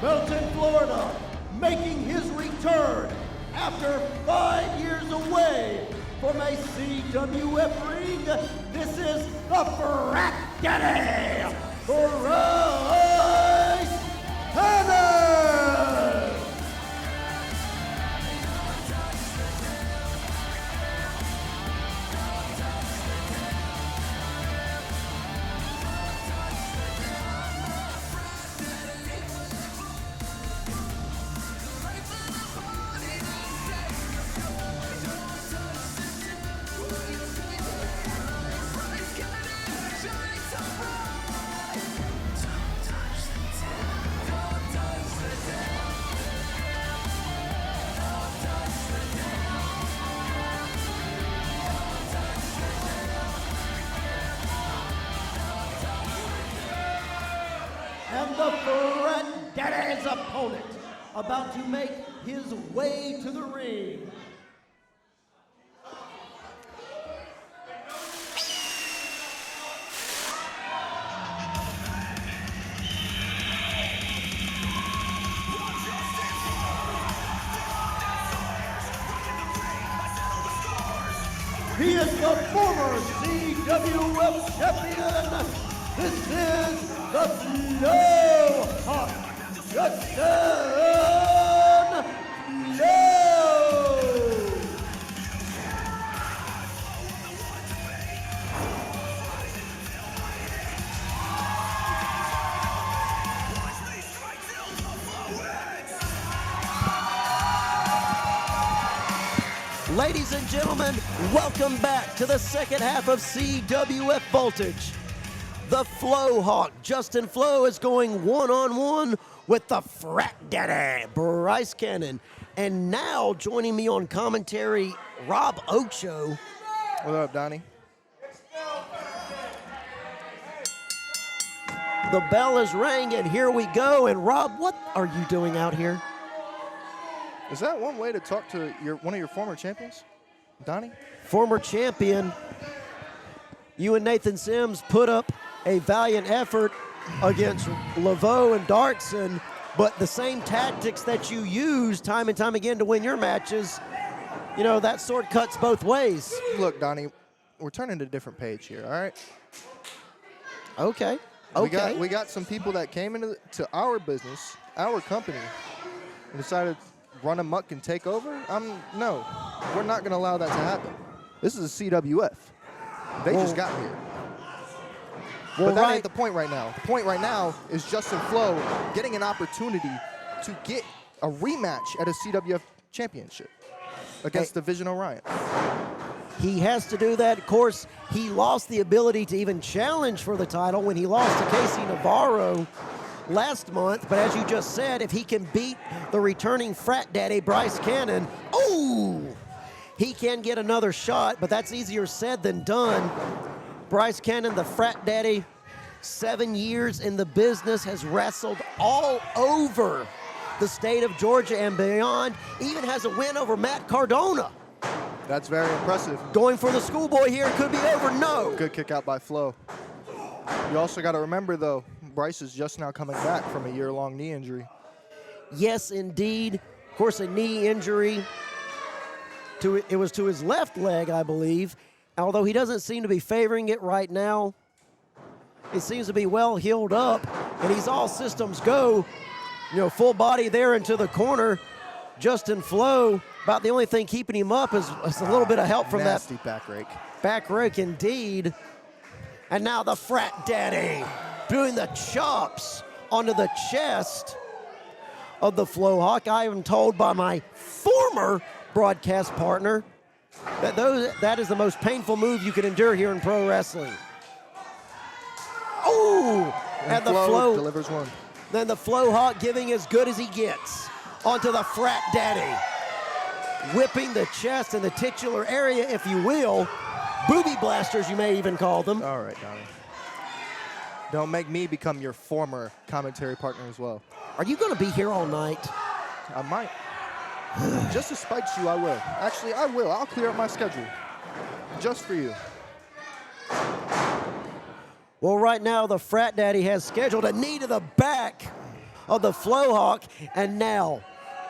Melton, Florida, making his return after 5 years away from a CWF ring. This is the Frat Daddy, Bryce Cannon! And the Frat Daddy's opponent about to make his way to the ring. He is the former CWF champion. This is the Fleauxhawk, Justin Fleaux. Ladies and gentlemen, welcome back to the second half of CWF Voltage. The Fleauxhawk, Justin Fleaux, is going one-on-one with the Frat Daddy, Bryce Cannon. And now joining me on commentary, Rob Ocho. What up, Donnie? The bell is rang, and here we go. And Rob, what are you doing out here? Is that one way to talk to one of your former champions, Donnie? Former champion. You and Nathan Sims put up a valiant effort against Laveau and Darkson, but the same tactics that you use time and time again to win your matches, you know, that sword cuts both ways. Look, Donnie, we're turning to a different page here, all right? Okay. We got some people that came into our business, our company, and decided to run amok and take over. No, we're not going to allow that to happen. This is a CWF. They just got here. Well, but that ain't the point right now. The point right now is Justin Fleaux getting an opportunity to get a rematch at a CWF Championship against Division Orion. He has to do that. Of course, he lost the ability to even challenge for the title when he lost to Casey Navarro last month. But as you just said, if he can beat the returning Frat Daddy, Bryce Cannon, he can get another shot, but that's easier said than done. Bryce Cannon, the Frat Daddy, 7 years in the business, has wrestled all over the state of Georgia and beyond, even has a win over Matt Cardona. That's very impressive. Going for the schoolboy here, could be over, no. Good kick out by Fleaux. You also got to remember, though, Bryce is just now coming back from a year-long knee injury. Yes, indeed. Of course, a knee injury. It was to his left leg, I believe. Although he doesn't seem to be favoring it right now. It seems to be well healed up, and he's all systems go. You know, full body there into the corner. Justin Fleaux, about the only thing keeping him up is a little bit of help from nasty back rake. Back rake indeed. And now the Frat Daddy doing the chops onto the chest of the Fleauxhawk. I am told by my former broadcast partner that is the most painful move you can endure here in pro wrestling. Oh, and the Fleaux delivers one. Then the Fleauxhawk giving as good as he gets onto the Frat Daddy, whipping the chest and the titular area, if you will. Booby blasters, you may even call them. All right, Donnie. Don't make me become your former commentary partner as well. Are you going to be here all night? I might. Just to spite you, I will. Actually, I will. I'll clear up my schedule. Just for you. Well, right now, the Frat Daddy has scheduled a knee to the back of the Fleauxhawk. And now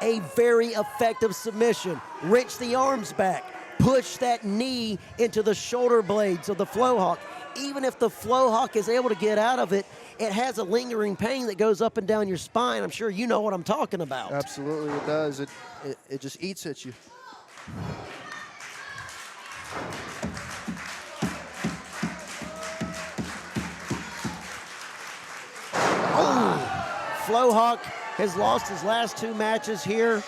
a very effective submission. Wrench the arms back. Push that knee into the shoulder blades of the Fleauxhawk. Even if the Fleauxhawk is able to get out of it, it has a lingering pain that goes up and down your spine. I'm sure you know what I'm talking about. Absolutely, it does. It just eats at you. Fleauxhawk has lost his last 2 matches here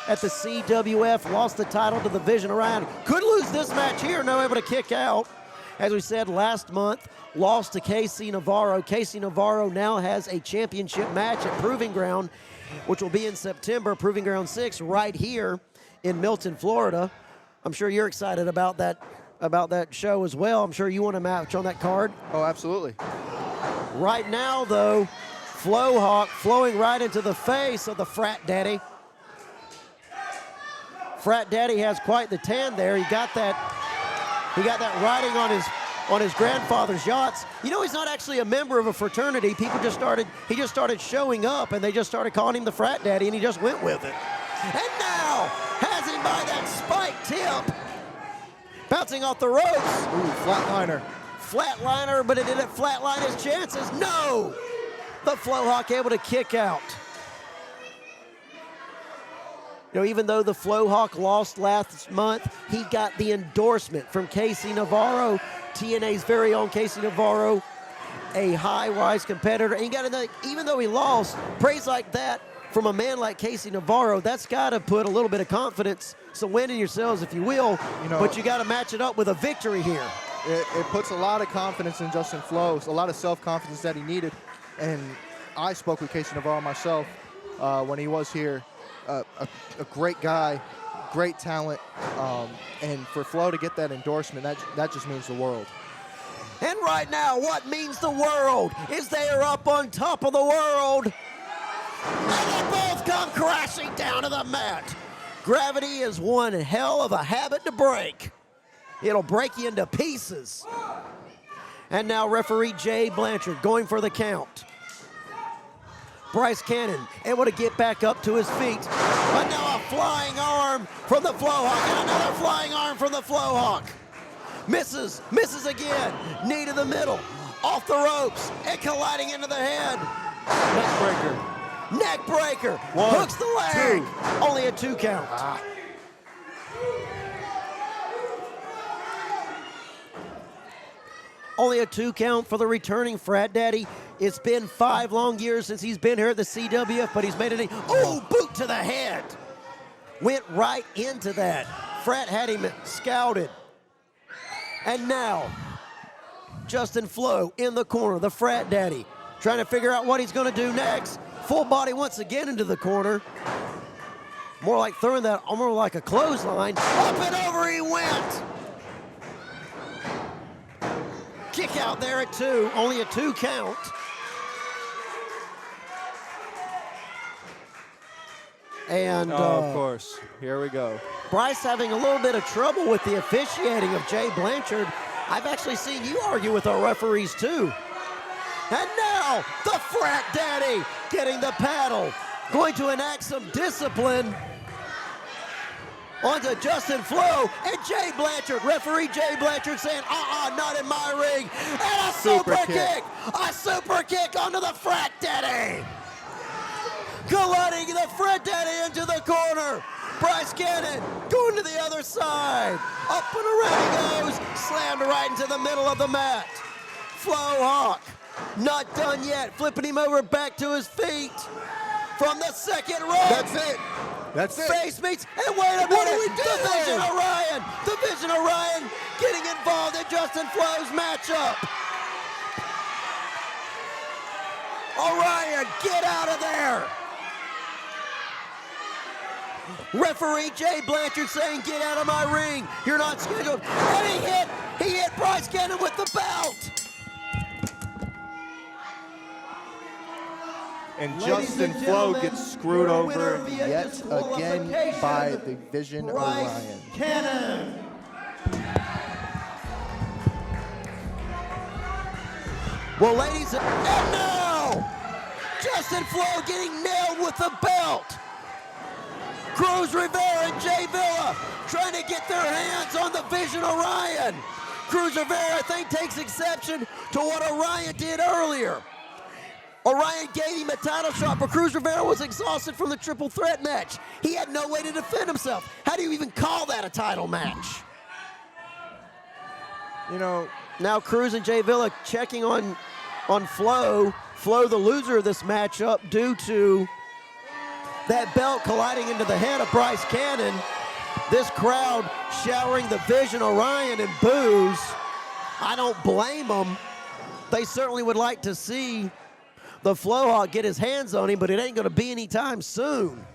at the CWF, lost the title to the Vision Orion. Could lose this match here, no able to kick out. As we said last month, lost to Casey Navarro. Casey Navarro now has a championship match at Proving Ground, which will be in September, Proving Ground 6, right here in Milton, Florida. I'm sure you're excited about that show as well. I'm sure you want a match on that card. Oh, absolutely. Right now, though, Fleauxhawk flowing right into the face of the Frat Daddy. Frat Daddy has quite the tan there. He got that riding on his grandfather's yachts. You know, he's not actually a member of a fraternity. He just started showing up, and they just started calling him the Frat Daddy, and he just went with it. And now has him by that spike tip, bouncing off the ropes. Ooh, flatliner. Flatliner, but it didn't flatline his chances. No! The Fleauxhawk able to kick out. You know, even though the Fleauxhawk lost last month, he got the endorsement from Casey Navarro, TNA's very own Casey Navarro, a high-wise competitor. And even though he lost, praise like that from a man like Casey Navarro, that's got to put a little bit of confidence, some wind in yourselves, if you will. But you got to match it up with a victory here. It puts a lot of confidence in Justin Fleaux, a lot of self-confidence that he needed. And I spoke with Casey Navarro myself when he was here. A great guy, great talent, and for Fleaux to get that endorsement, that just means the world. And right now, what means the world is they are up on top of the world, and they both come crashing down to the mat. Gravity is one hell of a habit to break. It'll break you into pieces. And now referee Jay Blanchard going for the count. Bryce Cannon able to get back up to his feet. But now a flying arm from the Fleauxhawk, and another flying arm from the Fleauxhawk. Misses again. Knee to the middle, off the ropes, and colliding into the head. Neck breaker. Hooks the leg. 2. Only a 2 count. Only a 2 count for the returning Frat Daddy. It's been 5 long years since he's been here at the CWF, but he's made it. Oh, boot to the head. Went right into that. Frat had him scouted. And now, Justin Fleaux in the corner, the Frat Daddy, trying to figure out what he's going to do next. Full body once again into the corner. More like throwing that, almost like a clothesline. Up and over he went. Kick out there at 2, only a 2 count. And of course, here we go. Bryce having a little bit of trouble with the officiating of Jay Blanchard. I've actually seen you argue with our referees too. And now the Frat Daddy getting the paddle, going to enact some discipline onto Justin Fleaux and Jay Blanchard. Referee Jay Blanchard saying, not in my ring. And a super kick. A super kick onto the Frat Daddy. Colliding the Frat Daddy into the corner. Bryce Cannon going to the other side. Up and around he goes. Slammed right into the middle of the mat. Fleauxhawk not done yet. Flipping him over back to his feet from the second row. That's it. Face meets, and wait a minute. What are we doing? The Vision Orion getting involved in Justin Fleaux's matchup. Orion, get out of there. Referee Jay Blanchard saying, get out of my ring. You're not scheduled. And he hit Bryce Cannon with the belt. And Justin Fleaux gets screwed over yet again by the Vision Orion. Cannon. Well, ladies, and now Justin Fleaux getting nailed with the belt. Cruz Rivera and Jay Villa trying to get their hands on the Vision Orion. Cruz Rivera, I think, takes exception to what Orion did earlier. Orion gave him a title shot, but Cruz Rivera was exhausted from the triple threat match. He had no way to defend himself. How do you even call that a title match? You know, now Cruz and Jay Villa checking on Fleaux. Fleaux, the loser of this matchup, due to that belt colliding into the head of Bryce Cannon. This crowd showering the Vision Orion and boos. I don't blame them. They certainly would like to see the Fleauxhawk get his hands on him, but it ain't going to be anytime soon.